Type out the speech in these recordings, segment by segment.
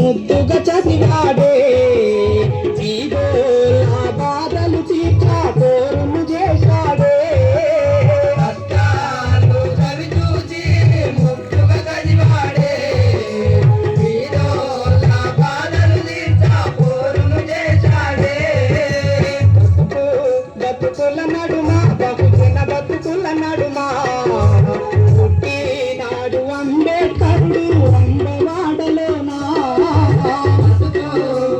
ముద్దుగా చదివాడే జీవోల బాధలు తీర్చా పోరును చేశాడే కష్టాలు చవి చూసి ముద్దుగా చదివాడే జీవోల బాధలు తీర్చా పోరును చేశాడే బతుకుల నడుమ బహుజన బతుకుల నడుమ పుట్టినాడు అంబేద్కరుడు అంబవాడలోనా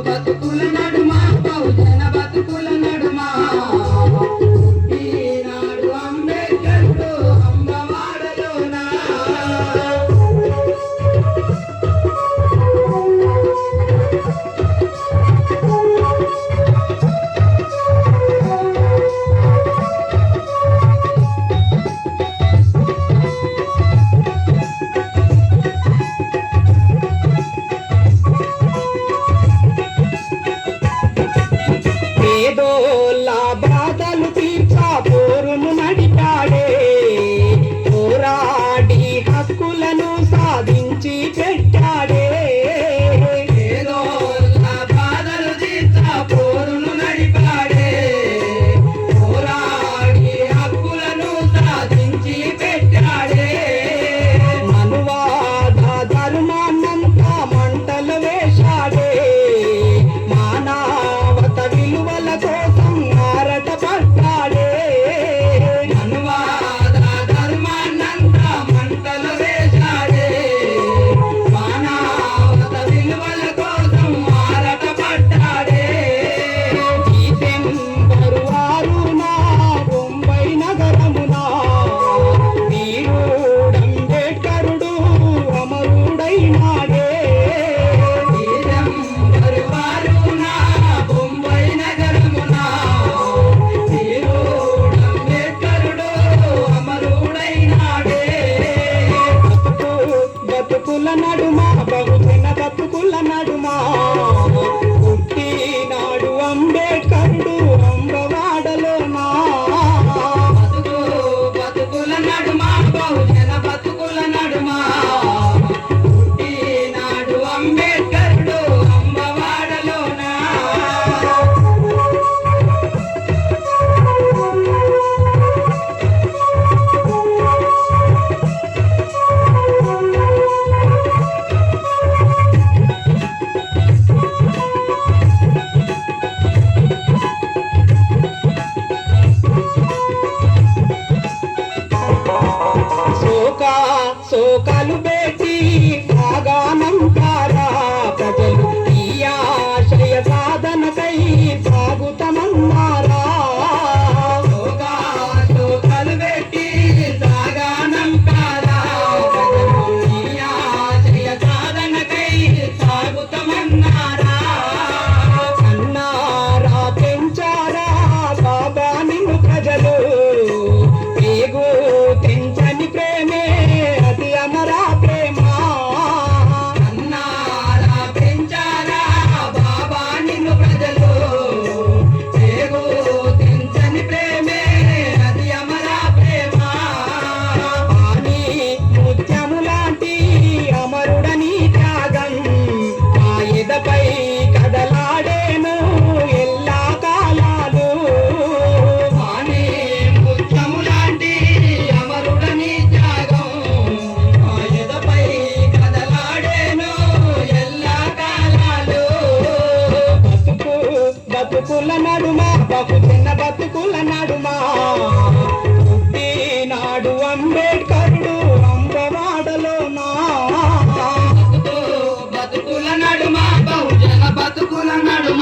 బతుకుల నడుమ బహుజన బతుకుల నడుమ పుట్టినాడు అంబేద్కరుడు అంబవాడలోనా పేదోళ్ళ బాధలు తీర్చా పోరును నడిపాడే పోరాడి హక్కులను సాధించి పెట్టాడే పేదోళ్ళ బాధలు తీర్చా పోరును నడిపాడే పోరాడి హక్కులను సాధించి పెట్టాడే మనువాద ధర్మాన్నంతా మంటలు వేశాడే మానవత విలువల కోసం ఆరట పడ్డాడే మనువాద ధర్మాన్నంతా మంటలు వేశాడే మానవత విలువల కోసం ఆరట పడ్డాడే డిసెంబరు 6న బొంబై నగరమున వీరుడు అంబేద్కరుడు అమరుడైనాడే డిసెంబరు 6న బొంబై నగరమున వీరుడు అంబేద్కరుడు అమరుడైనాడే బతుకుల నడుమ బహుజన బతుకుల నడుమ పుట్టినాడు అంబేద్కరుడు అంబవాడలోనా బతుకుల నడుమ బహుజన బతుకుల నడుమ పుట్టినాడు అంబేద్కరుడు అంబవాడలోనా శోకాలు పెట్టి సాగానంటారా ప్రజలు ఈ ఆశయ సాధనకై సాగుతమన్నారా శోకాలు పెట్టి సాగానంటారా ప్రజలు ఈ ఆశయ సాధనకై సాగుతమన్నారా అన్నారా పెంచారా బాబా నిన్ను ప్రజలు పేగు తెంచని ప్రేమే అతి అమరా ప్రేమ అన్నారా పెంచారా బాబా నిన్ను ప్రజలు పేగు తెంచని ప్రేమే అతి అమరా ప్రేమ పాని ముత్యము లాంటి అమరుడని త్యాగం ఆ ఎదపై కదలాడేను ఎల్లా కాలాలు పాని ముత్యము లాంటి అమరుడని త్యాగం ఆ ఎదపై కదలాడేను ఎల్లా కాలాలు బతుకుల నడుమ బహుజన బతుకుల నడుమ పుట్టినాడు అంబేద్కరుడు అంబవాడలోనా బతుకుల నడుమ బహుజన బతుకుల నడుమ